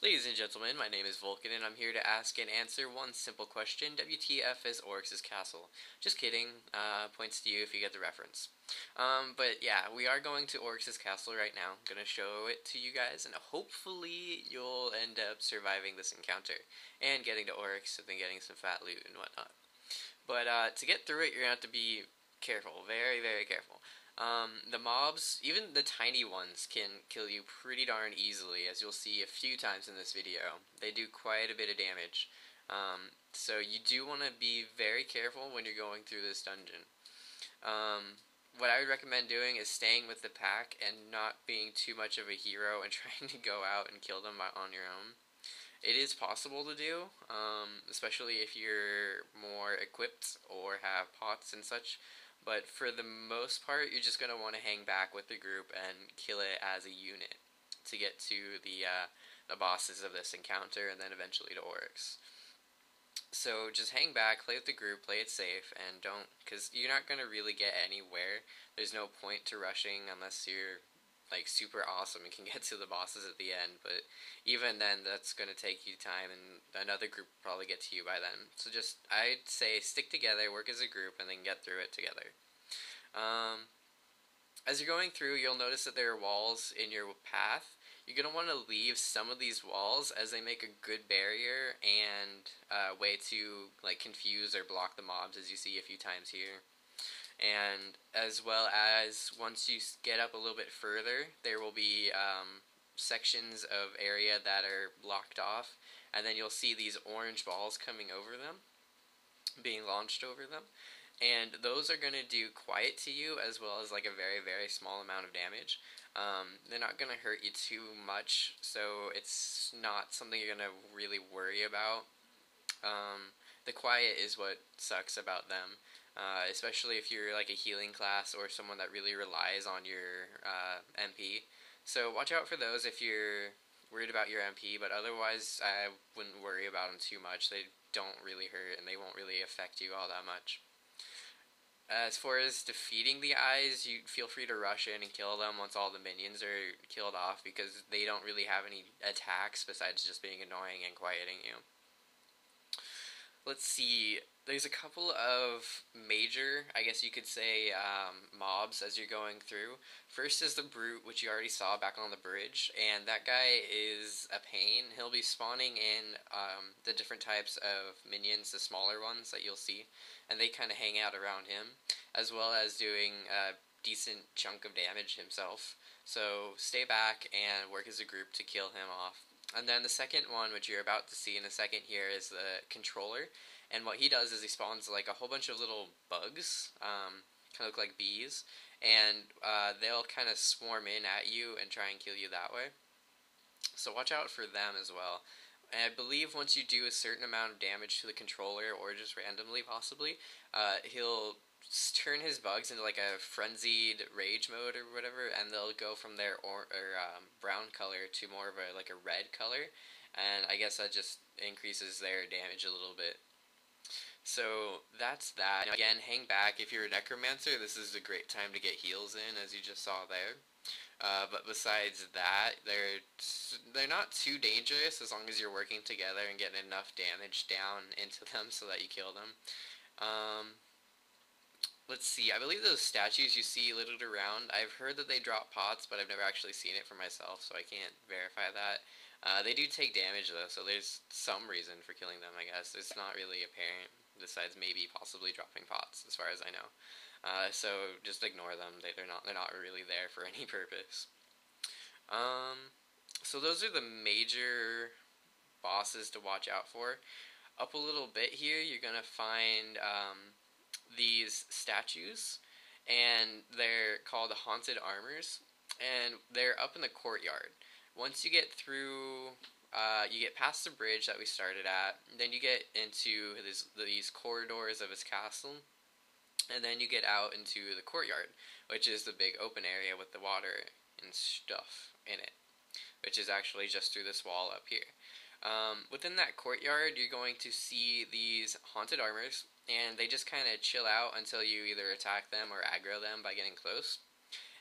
Ladies and gentlemen, my name is Vulcan, and I'm here to ask and answer one simple question. WTF is Oryx'sCastle? Just kidding. Points to you if you get the reference. But yeah, we are going to Oryx'sCastle right now. I'm gonna show it to you guys, and hopefully you'll end up surviving this encounter and getting to Oryx and then getting some phat loot and whatnot. But to get through it, you're gonna have to be careful, very, very careful. The mobs, even the tiny ones, can kill you pretty darn easily, as you'll see a few times in this video. They do quite a bit of damage. So you do want to be very careful when you're going through this dungeon. What I would recommend doing is staying with the pack and not being too much of a hero and trying to go out and kill them on your own. It is possible to do, especially if you're more equipped or have pots and such. But for the most part, you're just going to want to hang back with the group and kill it as a unit to get to the bosses of this encounter and then eventually to Oryx. So just hang back, play with the group, play it safe, and don't, because you're not going to really get anywhere. There's no point to rushing unless you're like super awesome and can get to the bosses at the end, but even then that's going to take you time and another group will probably get to you by then. So just, I'd say stick together, work as a group, and then get through it together. As you're going through, you'll notice that there are walls in your path. You're going to want to leave some of these walls as they make a good barrier and way to like confuse or block the mobs, as you see a few times here. And as well as once you get up a little bit further, there will be sections of area that are blocked off, and then you'll see these orange balls coming over them, being launched over them, and those are going to do quiet to you as well as like a very, very small amount of damage. They're not going to hurt you too much, so it's not something you're going to really worry about. The quiet is what sucks about them. Especially if you're like a healing class or someone that really relies on your MP. So watch out for those if you're worried about your MP, but otherwise I wouldn't worry about them too much. They don't really hurt and they won't really affect you all that much. As far as defeating the eyes, you feel free to rush in and kill them once all the minions are killed off, because they don't really have any attacks besides just being annoying and quieting you. Let's see, there's a couple of major, I guess you could say, mobs as you're going through. First is the Brute, which you already saw back on the bridge, and that guy is a pain. He'll be spawning in the different types of minions, the smaller ones that you'll see, and they kind of hang out around him, as well as doing a decent chunk of damage himself. So stay back and work as a group to kill him off. And then the second one, which you're about to see in a second here, is the Controller. And what he does is he spawns like a whole bunch of little bugs, kind of look like bees, and they'll kind of swarm in at you and try and kill you that way. So watch out for them as well. And I believe once you do a certain amount of damage to the Controller, or just randomly possibly, he'll turn his bugs into like a frenzied rage mode or whatever, and they'll go from their brown color to more of a like a red color, and I guess that just increases their damage a little bit. So that's that. Again, hang back. If you're a necromancer, this is a great time to get heals in, as you just saw there. But besides that, they're not too dangerous as long as you're working together and getting enough damage down into them so that you kill them. Let's see, I believe those statues you see littered around, I've heard that they drop pots, but I've never actually seen it for myself, so I can't verify that. They do take damage though, so there's some reason for killing them, I guess. It's not really apparent, besides maybe possibly dropping pots, as far as I know. So just ignore them, they're not really there for any purpose. So those are the major bosses to watch out for. Up a little bit here, you're gonna find these statues, and they're called Haunted Armors, and they're up in the courtyard. Once you get through, you get past the bridge that we started at, then you get into these corridors of his castle, and then you get out into the courtyard, which is the big open area with the water and stuff in it, which is actually just through this wall up here. Within that courtyard, you're going to see these Haunted Armors, and they just kind of chill out until you either attack them or aggro them by getting close.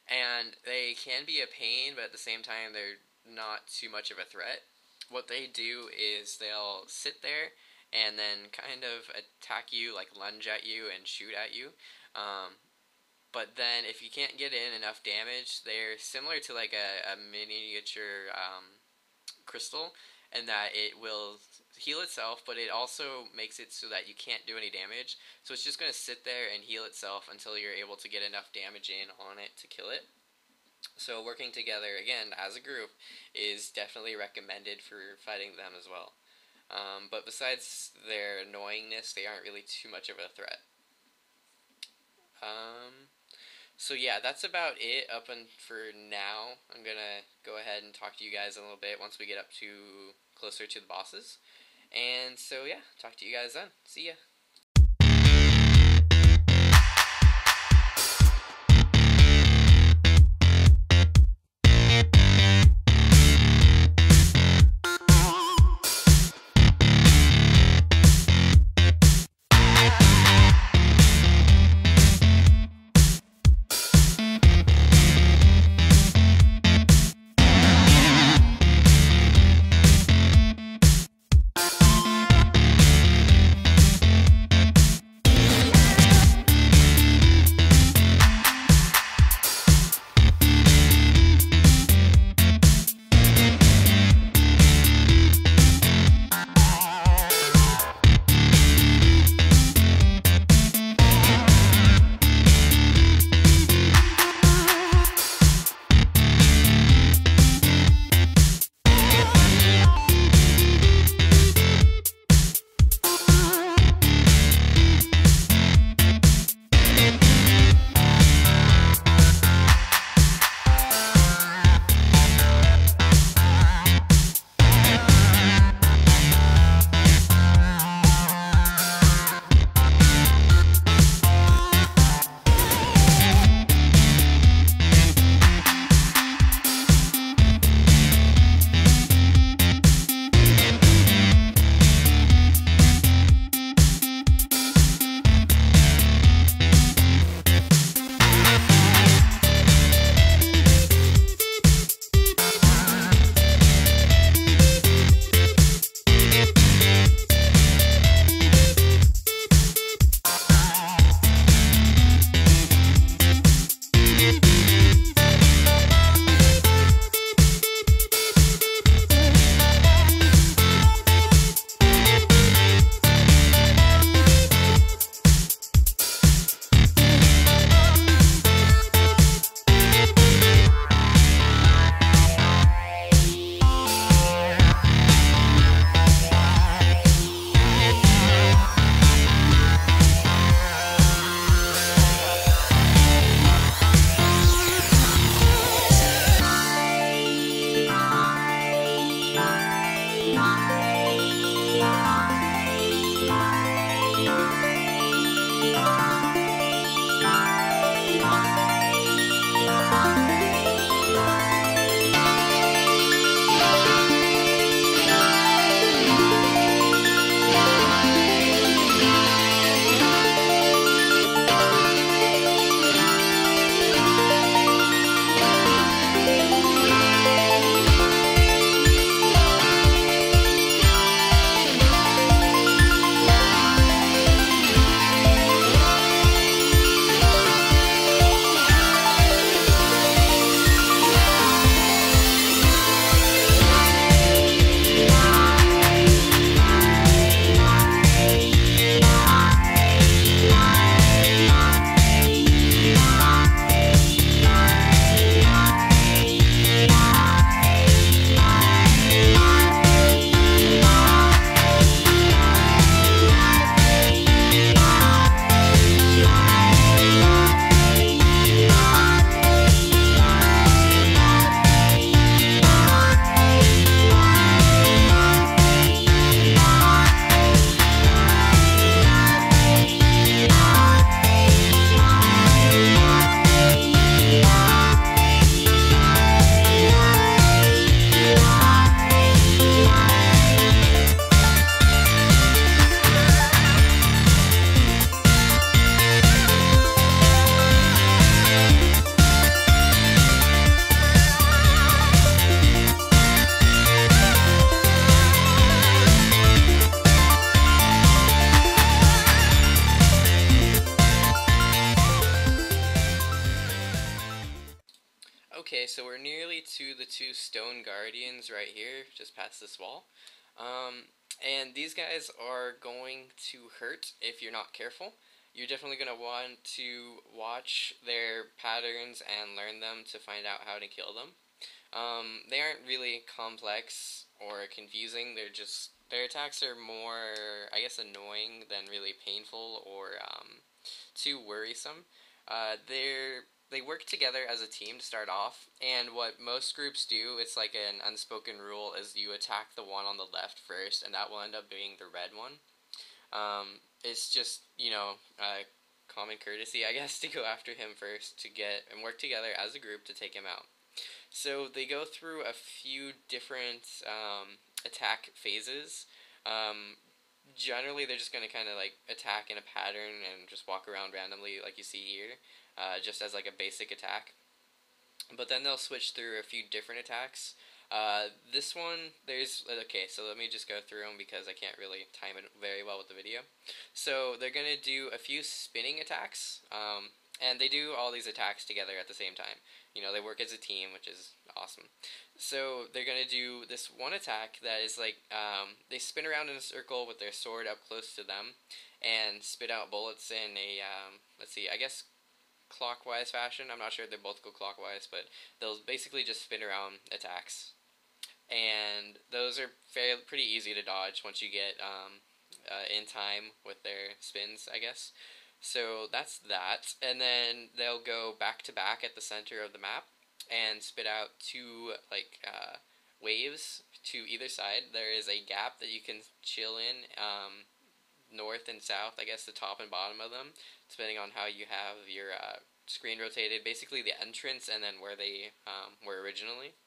And they can be a pain, but at the same time, they're not too much of a threat. what they do is they'll sit there and then kind of attack you, like lunge at you and shoot at you. But then if you can't get in enough damage, they're similar to like a miniature crystal, and that it will heal itself, but it also makes it so that you can't do any damage. So it's just going to sit there and heal itself until you're able to get enough damage in on it to kill it. So working together, again, as a group, is definitely recommended for fighting them as well. But besides their annoyingness, they aren't really too much of a threat. So yeah, that's about it up and for now. I'm going to go ahead and talk to you guys a little bit once we get up to closer to the bosses. And so yeah, talk to you guys then. See ya. to the two stone guardians right here, just past this wall. And these guys are going to hurt if you're not careful. You're definitely going to want to watch their patterns and learn them to find out how to kill them. They aren't really complex or confusing. Their attacks are more, I guess, annoying than really painful or too worrisome. They work together as a team to start off, and what most groups do, it's like an unspoken rule, is you attack the one on the left first, and that will end up being the red one. It's just, common courtesy, I guess, to go after him first to get and work together as a group to take him out. So they go through a few different attack phases. Generally, they're just going to kind of like attack in a pattern and just walk around randomly like you see here, just as like a basic attack. But then they'll switch through a few different attacks. This one, okay, so let me just go through them because I can't really time it very well with the video. So they're going to do a few spinning attacks, and they do all these attacks together at the same time. They work as a team, which is awesome. So they're going to do this one attack that is like, they spin around in a circle with their sword up close to them, and spit out bullets in a, I guess clockwise fashion. I'm not sure if they both go clockwise, but they'll basically just spin around attacks. And those are pretty easy to dodge once you get in time with their spins, I guess. So that's that, and then they'll go back to back at the center of the map and spit out two waves to either side. There is a gap that you can chill in, north and south, I guess the top and bottom of them, depending on how you have your screen rotated. Basically the entrance and then where they were originally.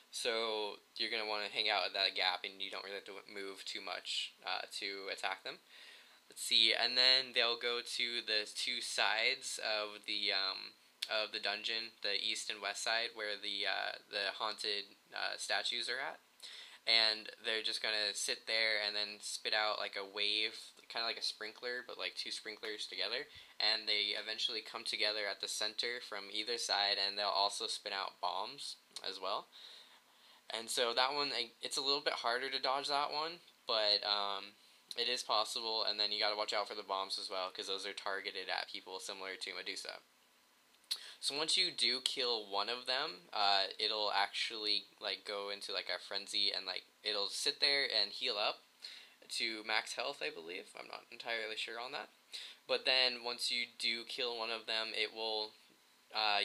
So you're going to want to hang out at that gap, and you don't really have to move too much to attack them. Let's see, and then they'll go to the two sides of the dungeon, the east and west side, where the haunted statues are at, and they're just gonna sit there and then spit out like a wave, kind of like a sprinkler, but like two sprinklers together, and they eventually come together at the center from either side, and they'll also spit out bombs as well. And so that one, it's a little bit harder to dodge that one, but it is possible, and then you gotta watch out for the bombs as well, because those are targeted at people similar to Medusa. So once you do kill one of them, it'll actually like go into like a frenzy, and like it'll sit there and heal up to max health, I believe. I'm not entirely sure on that. But then once you do kill one of them, it will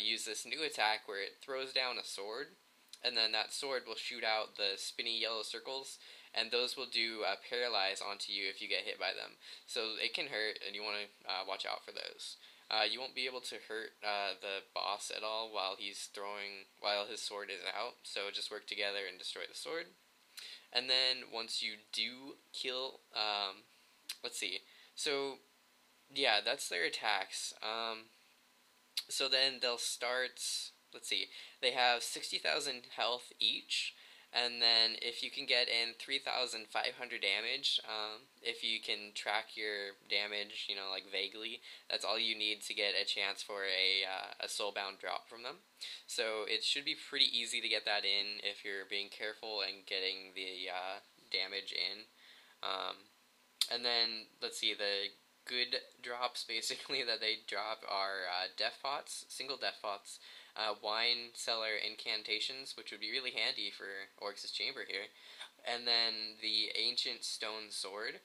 use this new attack where it throws down a sword, and then that sword will shoot out the spinny yellow circles, and those will do paralyze onto you if you get hit by them. So it can hurt, and you want to watch out for those. You won't be able to hurt the boss at all while his sword is out, so just work together and destroy the sword. And then once you do kill, let's see, so yeah, that's their attacks. So then they'll start, let's see, they have 60,000 health each, and then if you can get in 3,500 damage, if you can track your damage, like vaguely, that's all you need to get a chance for a soulbound drop from them. So it should be pretty easy to get that in if you're being careful and getting the damage in. And then, let's see, the good drops basically that they drop are death pots, single death pots, wine cellar incantations, which would be really handy for Oryx's chamber here, and then the ancient stone sword,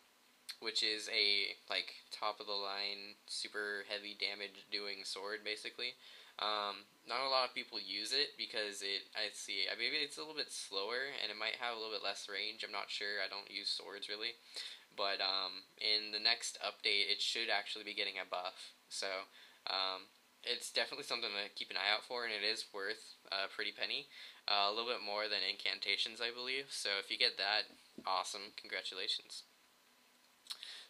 which is a like top of the line super heavy damage doing sword basically. Not a lot of people use it because maybe it's a little bit slower and it might have a little bit less range. I'm not sure. I don't use swords really, but in the next update it should actually be getting a buff. So it's definitely something to keep an eye out for, and it is worth a pretty penny. A little bit more than incantations, I believe. So if you get that, awesome, congratulations.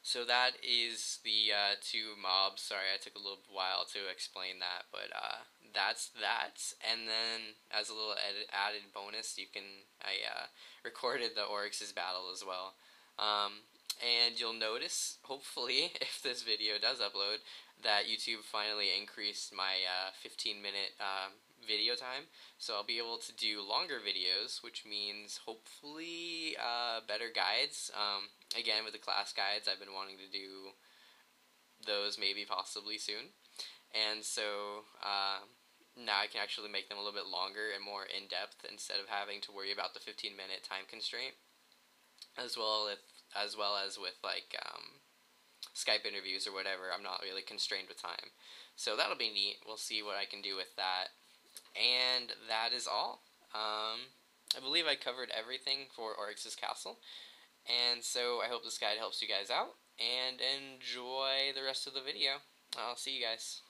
So that is the two mobs. Sorry, I took a little while to explain that, but that's that. And then, as a little added bonus, I recorded the Oryx's battle as well. And you'll notice, hopefully, if this video does upload, that YouTube finally increased my 15-minute video time, so I'll be able to do longer videos, which means hopefully better guides. Again, with the class guides, I've been wanting to do those maybe possibly soon, and so now I can actually make them a little bit longer and more in-depth instead of having to worry about the 15-minute time constraint, as well as with like Skype interviews or whatever. I'm not really constrained with time, so that'll be neat. We'll see what I can do with that, and that is all. I believe I covered everything for Oryx'sCastle, and so I hope this guide helps you guys out, and enjoy the rest of the video. I'll see you guys.